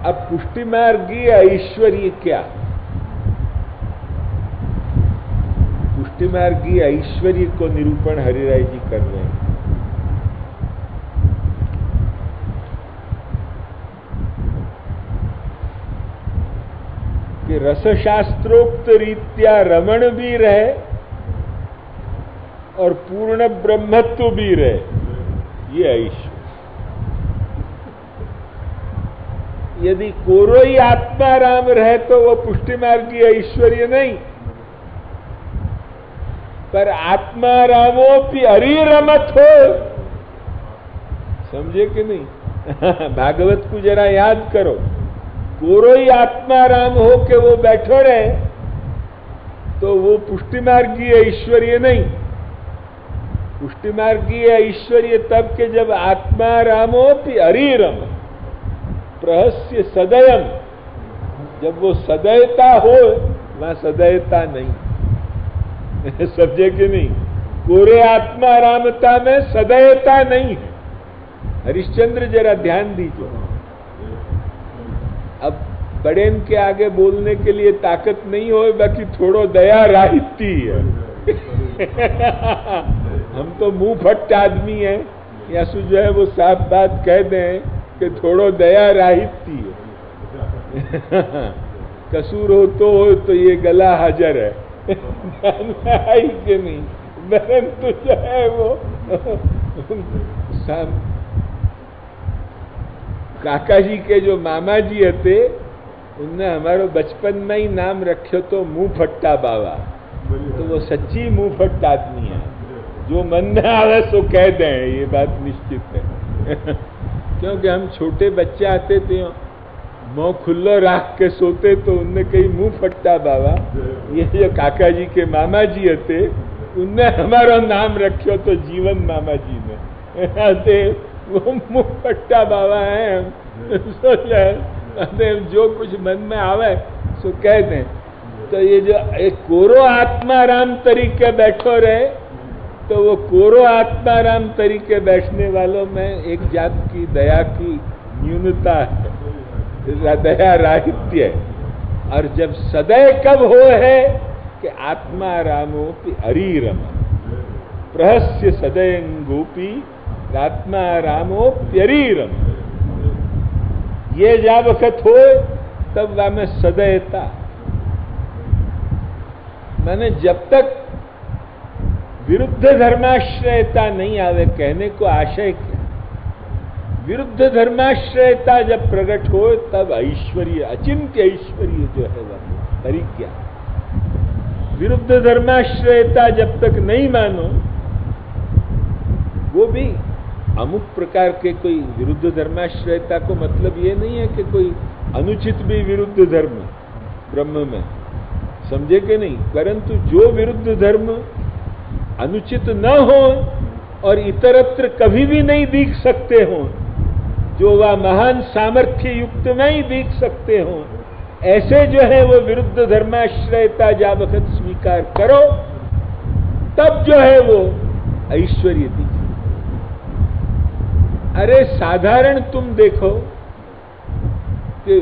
अब पुष्टि मार्गी ऐश्वर्य क्या? पुष्टि मार्गी ऐश्वर्य को निरूपण हरिराय जी कर रहे हैं। कि रसशास्त्रोक्त रीत्या रमण भी रहे और पूर्ण ब्रह्मत्व भी रहे, ये ऐश्वर्य। यदि कोरोई आत्मा राम रहे तो वो पुष्टि मार्गी ऐश्वर्य नहीं, पर आत्मा रामोपि हरि रमत हो, समझे कि नहीं? भागवत को जरा याद करो। कोरोई आत्मा राम हो के वो बैठो रहे तो वो पुष्टि मार्गी ऐश्वर्य नहीं। पुष्टि मार्गी ऐश्वर्य तब के जब आत्मा रामोपि हरि रम प्रहस्य सदयम, जब वो सदयता हो, वहां सदयता नहीं। समझे कि नहीं? कोरे आत्मा रामता में सदयता नहीं है। हरिश्चंद्र जरा ध्यान दीजिए। अब बड़ेन के आगे बोलने के लिए ताकत नहीं हो, बाकी थोड़ो दया राहिती है। हम तो मुंह फट आदमी है, या सु जो है वो साफ बात कह दें कि थोड़ो दया राहिती है। कसूर हो तो ये गला हाजिर है। आई कि नहीं? बहन तो जो है वो काका जी के जो मामा जी थे, उनने हमारो बचपन में ही नाम रखो तो मुंह फट्टा बाबा। तो वो सच्ची मुंह फट आदमी है, जो मन में आवे सो कह दें, ये बात निश्चित है। क्योंकि हम छोटे बच्चे आते थे, मुंह खुल्लो राख के सोते, तो उनने कही मुंह फट्टा बाबा। ये जो काका जी के मामा जी थे, उनने हमारा नाम रखो तो जीवन मामा जी ने वो मुंह फट्टा बाबा है। हम जो कुछ मन में आवे सो कह दें। तो ये जो एक कोरो आत्मा राम तरीके बैठो रहे, तो वो कोरो आत्मा राम तरीके बैठने वालों में एक जात की दया की न्यूनता है, दया राहित्य है। और जब सदैव कब हो है कि आत्मा रामो की हरि रम प्रहस्य सदैव गोपी आत्मा रामो प्यरी रम, ये जा वक्त हो तब वह में सदैवता। मैंने जब तक विरुद्ध धर्माश्रयता नहीं आवे, कहने को आशय क्या? विरुद्ध धर्माश्रयता जब प्रकट हो तब ऐश्वर्य, अचिंत्य ऐश्वर्य जो है वह हरि क्या। विरुद्ध धर्माश्रयता जब तक नहीं मानो, वो भी अमुक प्रकार के कोई विरुद्ध धर्माश्रयता को मतलब ये नहीं है कि कोई अनुचित भी विरुद्ध धर्म ब्रह्म में, समझे कि नहीं? परंतु जो विरुद्ध धर्म अनुचित न हो और इतरत्र कभी भी नहीं दिख सकते हो, जो वह महान सामर्थ्य युक्त में ही दिख सकते हो, ऐसे जो है वो विरुद्ध धर्माश्रयता जा वक्त स्वीकार करो, तब जो है वो ऐश्वर्य दिखे। अरे साधारण तुम देखो कि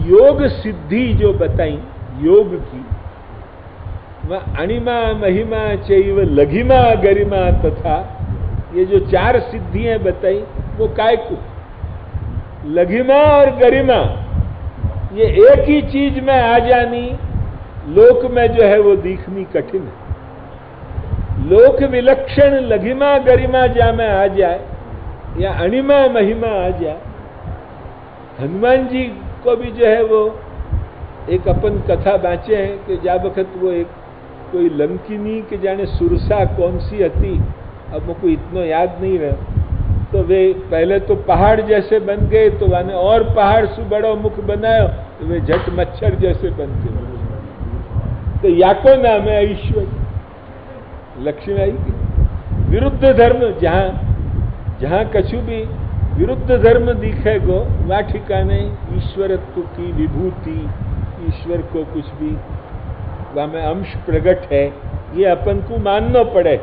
योग सिद्धि जो बताई योग की, वह अणिमा महिमा चैव लघिमा गरिमा तथा, ये जो 4 सिद्धियां बताई वो काय को? लघिमा और गरिमा, ये एक ही चीज में आ जानी लोक में जो है वो दिखनी कठिन है। लोक विलक्षण लघिमा गरिमा जा में आ जाए या अणिमा महिमा आ जाए। हनुमान जी को भी जो है वो एक अपन कथा बाँचे हैं कि जा वक्त वो एक कोई लंकिनी के जाने सुरसा कौन सी हती, अब मुझको इतना याद नहीं रहा। तो वे पहले तो पहाड़ जैसे बन गए, तो वाने और पहाड़ से बड़ो मुख बनायो, तो वे झट मच्छर जैसे बन गए। तो याको नाम है ईश्वर, लक्ष्मी आई की विरुद्ध धर्म जहां कछु भी विरुद्ध धर्म दिखेगो, वह ठिकाने ईश्वरत्व की विभूति, ईश्वर को कुछ भी वह में अंश प्रकट है, ये अपन को मानना पड़े।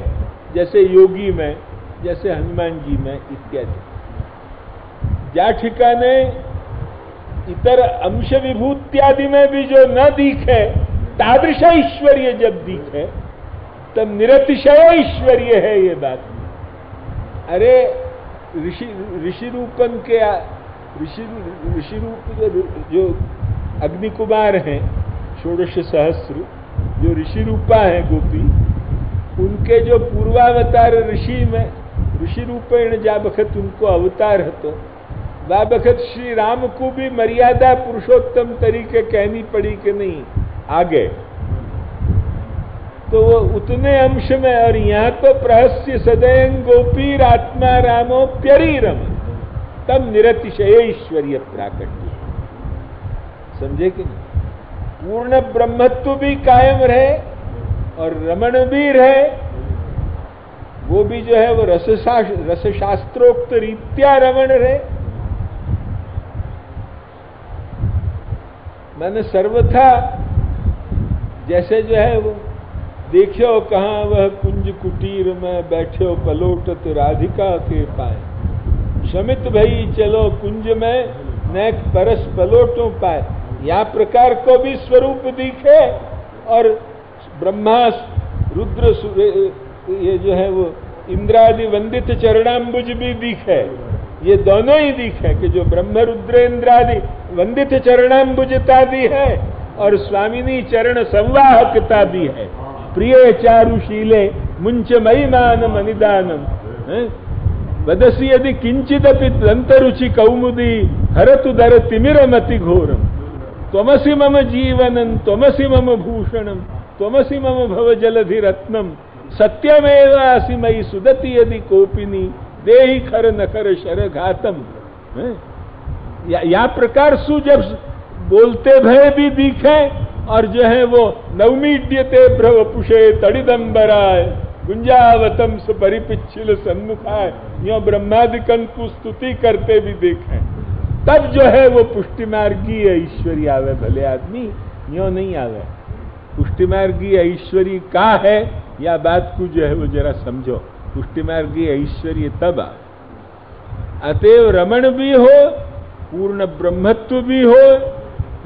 जैसे योगी में, जैसे हनुमान जी में इत्यादि। जा ठिकाने इतर अंश विभूत्यादि में भी जो न दिखे, तादृश ऐश्वर्य जब दिखे तब निरतिशय ऐश्वर्य है ये बात। अरे ऋषि रूपन के ऋषि रूप जो अग्नि कुमार हैं, षोडश सहस्र जो ऋषि रूपा है गोपी, उनके जो पूर्वावतार ऋषि में ऋषि रूपेण जा बखत उनको अवतार हतो, वा बखत श्री राम को भी मर्यादा पुरुषोत्तम तरीके कहनी पड़ी कि नहीं आगे, तो वो उतने अंश में। और यहाँ तो प्रहस्य सदयं गोपीर आत्मा रामो प्यरीरम, तब निरतिशय ऐश्वर्य प्राकट्य। समझे कि नहीं? पूर्ण ब्रह्मत्व भी कायम रहे और रमण भी रहे, वो भी जो है वो रसशास्त्रोक्त रीत्या रमण रहे। मैंने सर्वथा जैसे जो है वो देखो कहाँ वह कुंज कुटीर में बैठो पलोटत राधिका के पाए, शमित भई चलो कुंज में नेक परस पलोटों पाए। या प्रकार को भी स्वरूप दिखे और ब्रह्मा रुद्र ये जो है वो इंद्रादि वंदित चरणाम्बुज भी दिखे। ये दोनों ही दिखे कि जो ब्रह्म रुद्र इंद्रादि वंदित चरणाम्बुजता भी है और स्वामिनी चरण संवाहकता भी है। प्रिय चारुशीले मुंच महिमान मनिदानम वदसी यदि किंचिदपि दंतरुचि कौमुदी हरतु दर तिमिरमति घोरम, त्वमसि मम जीवनं त्वमसि मम भूषणं त्वमसि मम भवजलधि रत्नम, सत्यमेव असि मयि सुदति यदि कोपिनी देहि खर नकर शरघातम। या प्रकार सु जब बोलते भय भी दिखे और जो है वो नवमीड्यते भ्रवपुषे तड़िदंबराय गुंजावतम सुपरिपिच्छिल सन्मुखाय, यो ब्रह्मादिकन को स्तुति करते भी देखें, तब जो है वो पुष्टि मार्गीय ऐश्वर्य आवे। भले आदमी यो नहीं आवे। पुष्टि मार्गीय ऐश्वर्य का है या बात को जो है वो जरा समझो। पुष्टि मार्गीय ऐश्वर्य तब अतएव रमण भी हो, पूर्ण ब्रह्मत्व भी हो,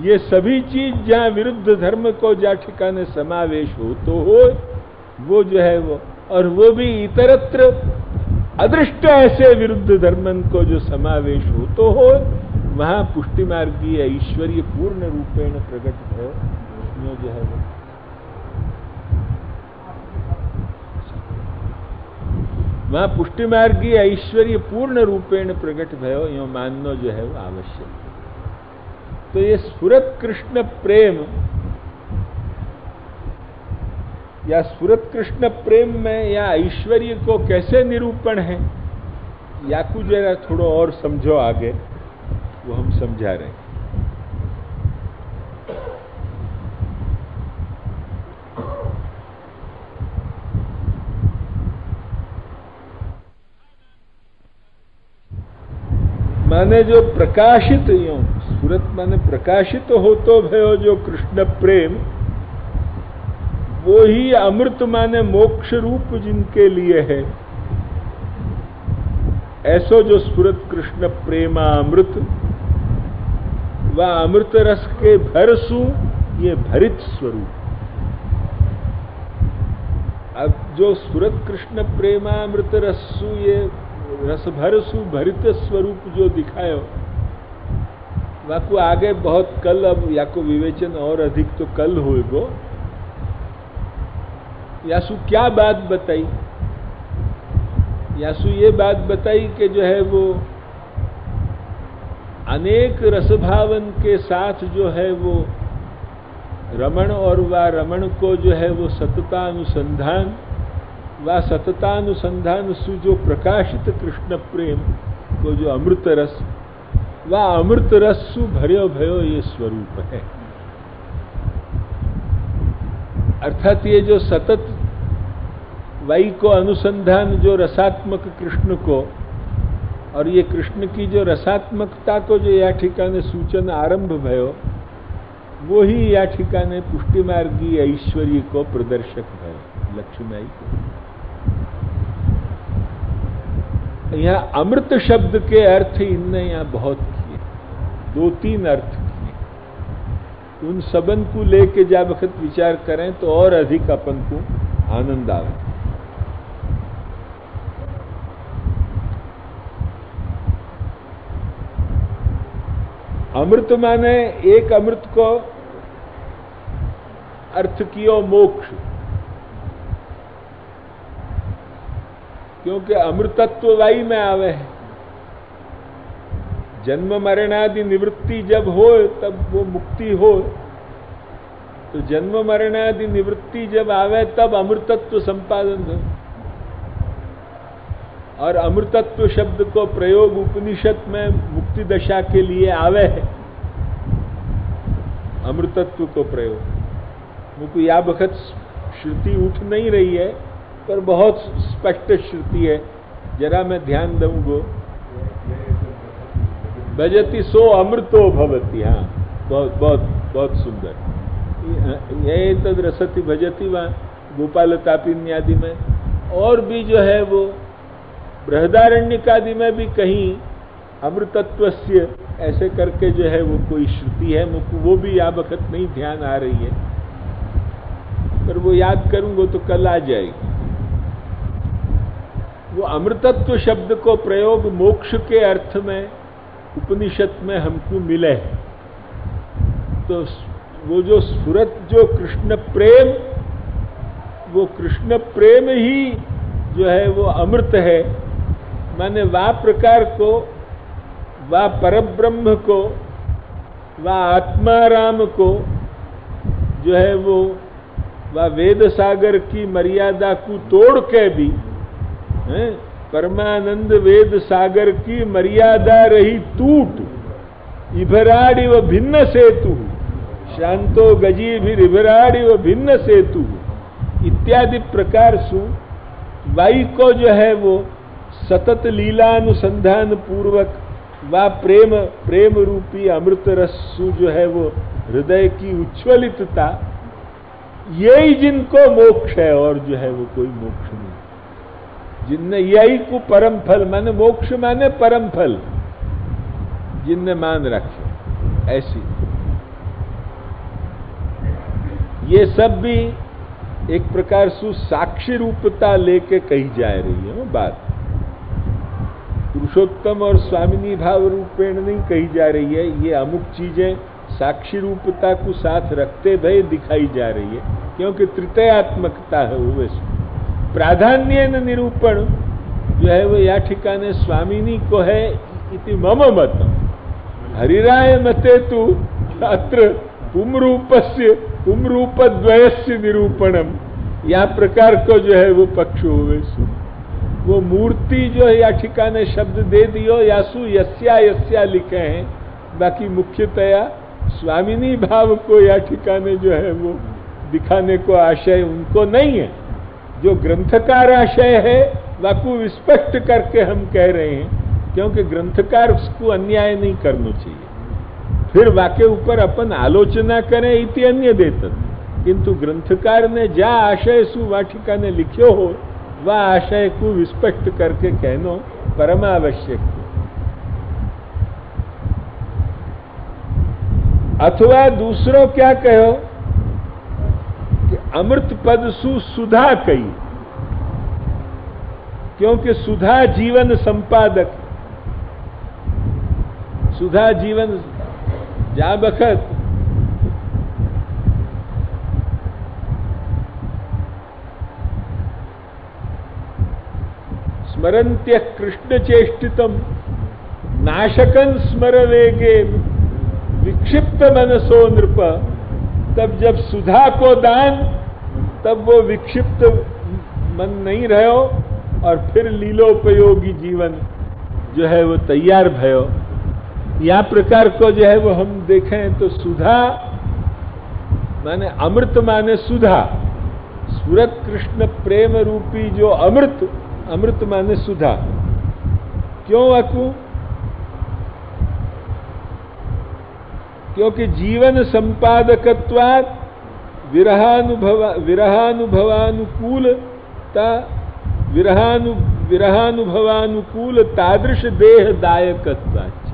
ये सभी चीज जहां विरुद्ध धर्म को जा ठिकाने समावेश हो तो हो, वो जो है वो, और वो भी इतरत्र अदृष्ट ऐसे विरुद्ध धर्मन को जो समावेश हो तो हो, वहां पुष्टि मार्गीय ऐश्वर्य पूर्ण रूपेण प्रकट भयो। जो है वो वहां पुष्टि मार्गीय ऐश्वर्य पूर्ण रूपेण प्रकट भयो, यो मानना जो है वो आवश्यक। तो ये स्फुरत कृष्ण प्रेम या स्फुरत कृष्ण प्रेम में या ऐश्वर्य को कैसे निरूपण है, या कुछ जरा थोड़ा और समझो आगे, वो हम समझा रहे हैं। माने जो प्रकाशित यूं स्फुरत माने प्रकाशित हो तो भयो जो कृष्ण प्रेम, वो ही अमृत माने मोक्ष रूप जिनके लिए है। ऐसो जो स्फुरत कृष्ण प्रेमा अमृत, वह अमृत रस के भरसु ये भरित स्वरूप। अब जो स्फुरत कृष्ण प्रेमामृत रसु ये रस भरसु भरित स्वरूप जो दिखायो, वह को आगे बहुत कल, अब या को विवेचन और अधिक तो कल होएगो। यासु क्या बात बताई? यासु ये बात बताई कि जो है वो अनेक रसभावन के साथ जो है वो रमण, और वह रमण को जो है वो सततानुसंधान, वह सततानुसंधान सु जो प्रकाशित कृष्ण प्रेम को जो अमृत रस, वह अमृत रस सु भर्यो भयो ये स्वरूप है। अर्थात ये जो सतत वाई को अनुसंधान जो रसात्मक कृष्ण को, और ये कृष्ण की जो रसात्मकता को जो या ठिकाने सूचन आरंभ भयो, वो ही या ठिकाने पुष्टि मार्गीय ऐश्वर्य को प्रदर्शक भयो लक्ष्मी को। यहाँ अमृत शब्द के अर्थ इनने यहाँ बहुत किए, 2-3 अर्थ उन सबन को लेके जब वक्त विचार करें तो और अधिक अपन को आनंद आवे। अमृत माने एक अमृत को अर्थ कियो मोक्ष, क्योंकि अमृतत्व वाई में आवे है। जन्म मरणादि निवृत्ति जब हो तब वो मुक्ति हो, तो जन्म मरणादि निवृत्ति जब आवे तब अमृतत्व संपादन हो। और अमृतत्व शब्द को प्रयोग उपनिषद में मुक्ति दशा के लिए आवे है। अमृतत्व को प्रयोग मुझको या वक्त श्रुति उठ नहीं रही है, पर बहुत स्पष्ट श्रुति है, जरा मैं ध्यान दूंगो। भजति सो अमृतो भवति। हाँ, बहुत बहुत बहुत सुंदर। ये तद रसति भजति वहाँ गोपाल तापिन्यादि में, और भी जो है वो बृहदारण्यकादि में भी कहीं अमृतत्वस्य ऐसे करके जो है वो कोई श्रुति है, मुझको वो भी या वक्त नहीं ध्यान आ रही है, पर वो याद करूंगा तो कल आ जाएगी। वो अमृतत्व शब्द को प्रयोग मोक्ष के अर्थ में उपनिषद में हमको मिले है। तो वो जो स्फुरत जो कृष्ण प्रेम, वो कृष्ण प्रेम ही जो है वो अमृत है। माने वा प्रकार को, वा परब्रह्म को, वा आत्माराम को जो है वो वा वेद सागर की मर्यादा को तोड़ के भी परमानंद वेद सागर की मर्यादा रही टूट, इभराड़ी व भिन्न सेतु, शांतो गजी भी इभराड़ी व भिन्न सेतु इत्यादि प्रकार सु वाई को जो है वो सतत लीलानुसंधान पूर्वक वा प्रेम प्रेम रूपी अमृत रस सु जो है वो हृदय की उच्छ्वलितता, यही जिनको मोक्ष है, और जो है वो कोई मोक्ष नहीं। जिनने यही को परम फल माने मोक्ष माने परम फल, जिनने मान रखे ऐसी, ये सब भी एक प्रकार से साक्षी रूपता लेके कही जा रही है बात। पुरुषोत्तम और स्वामिनी भाव रूपेण नहीं कही जा रही है, ये अमुक चीजें साक्षी रूपता को साथ रखते भय दिखाई जा रही है, क्योंकि तृतीयात्मकता है वो। प्राधान्य निरूपण जो है वो या ठिकाने स्वामिनी को है इति मम मत। हरिराय मते तु अत्र पुमरूपस्य पुमरूपद्वयस्य निरूपणम, या प्रकार को जो है वो पक्ष हुए। वो मूर्ति जो है या ठिकाने शब्द दे दियो, यासु यस्या यस्या लिखे हैं, बाकी मुख्यतया स्वामिनी भाव को या ठिकाने जो है वो दिखाने को आशय उनको नहीं है। जो ग्रंथकार आशय है वाकु विस्पष्ट करके हम कह रहे हैं, क्योंकि ग्रंथकार उसको अन्याय नहीं करना चाहिए। फिर वाके ऊपर अपन आलोचना करें इति अन्य देतन, किंतु ग्रंथकार ने जा आशय सु वाटिका ने लिखियो हो, वह आशय को विस्पष्ट करके कहनो परमावश्यक। अथवा दूसरों क्या कहो कि अमृत पद सु सुधा कही, क्योंकि सुधा जीवन संपादक, सुधा जीवन जा बखत स्मरन्त्य कृष्ण चेष्टितम नाशकन स्मर वेगे विक्षिप्त मनसो नृप, तब जब सुधा को दान तब वो विक्षिप्त मन नहीं रहो, और फिर लीलोपयोगी जीवन जो है वो तैयार भयो। या प्रकार को जो है वो हम देखें तो सुधा माने अमृत माने सुधा, स्फुरत कृष्ण प्रेम रूपी जो अमृत, अमृत माने सुधा। क्यों अकु? क्योंकि जीवन संपादकत्वात् विरहानुभवानुकूलता विरहानुभवानुकूल तादृश देहदायकत्वाच्च।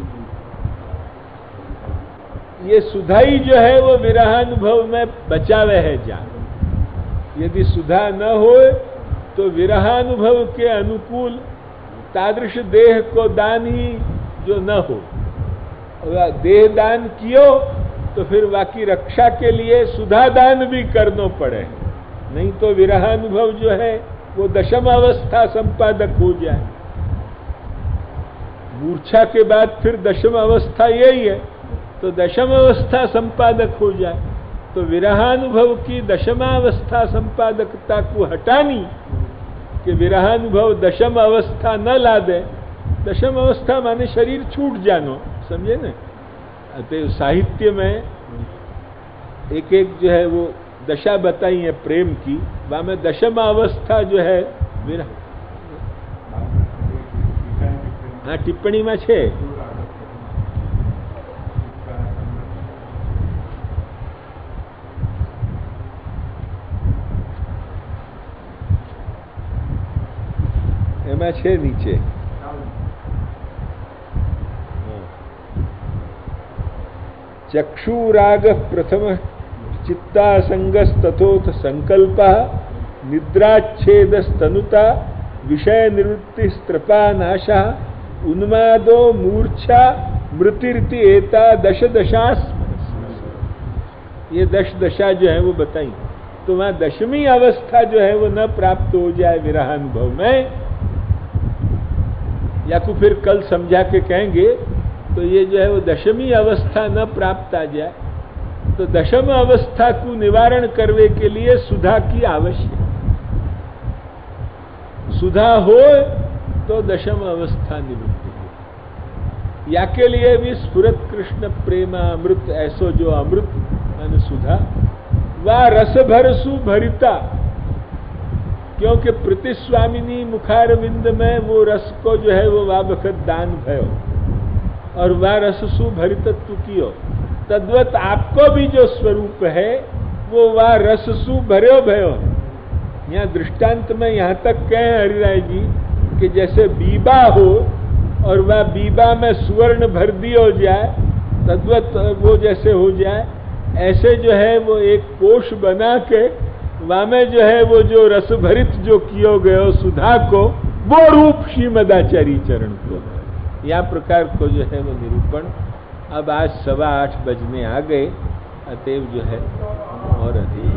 ये सुधा ही जो है वो विरहानुभव में बचावे है जान। यदि सुधा न हो तो विरहानुभव के अनुकूल तादृश देह को दान ही जो न हो, देह दान कियो तो फिर बाकी रक्षा के लिए सुधा दान भी करना पड़े, नहीं तो विरहानुभव जो है वो दशम अवस्था संपादक हो जाए। मूर्छा के बाद फिर दशम अवस्था यही है, तो दशम अवस्था संपादक हो जाए। तो विरहानुभव की दशमावस्था संपादकता को हटानी कि विरहानुभव दशम अवस्था न ला दे। दशम अवस्था माने शरीर छूट जानो, समझे न। अतः साहित्य में एक एक जो है वो दशा बताई है प्रेम की, वहां में दशम अवस्था जो है विरह। हाँ, टिप्पणी में छे। એમાં છે નીચે चक्षुराग प्रथम चित्तासंगस्तथोथ संकल्पः निद्राच्छेदस्तनुता विषय निवृत्ति स्त्रपानाशः उन्मादो मूर्छा मृतिरिति एता दश दशा। ये दश दशा जो है वो बताई। तो वहां दशमी अवस्था जो है वो न प्राप्त हो जाए विरहानुभव में, या को फिर कल समझा के कहेंगे तो ये जो है वो दशमी अवस्था न प्राप्त आ जाए, तो दशम अवस्था को निवारण करने के लिए सुधा की आवश्यक। सुधा हो तो दशम अवस्था निवृत्ति हो। या के लिए भी स्फुरत कृष्ण प्रेमा अमृत, ऐसो जो अमृत मान सुधा वा रस भरसु भरिता, क्योंकि प्रतिस्वामिनी मुखारविंद में वो रस को जो है वो वा वक्त दान भयो और वह रससु भरितत्व कियो। तद्वत आपको भी जो स्वरूप है वो वह रससु भर्यो भयो। यहाँ दृष्टांत में यहाँ तक कहें हरिराय जी कि जैसे बीबा हो और वह बीबा में सुवर्ण भर दियो जाए, तद्वत वो जैसे हो जाए, ऐसे जो है वो एक कोष बना के वहाँ में जो है वो जो रस भरित जो कियो गयो सुधा को, वो रूप श्रीमदाचार्य चरण को। यह प्रकार को जो है वो निरूपण अब आज 8:15 बजने आ गए, अतएव जो है और अधिक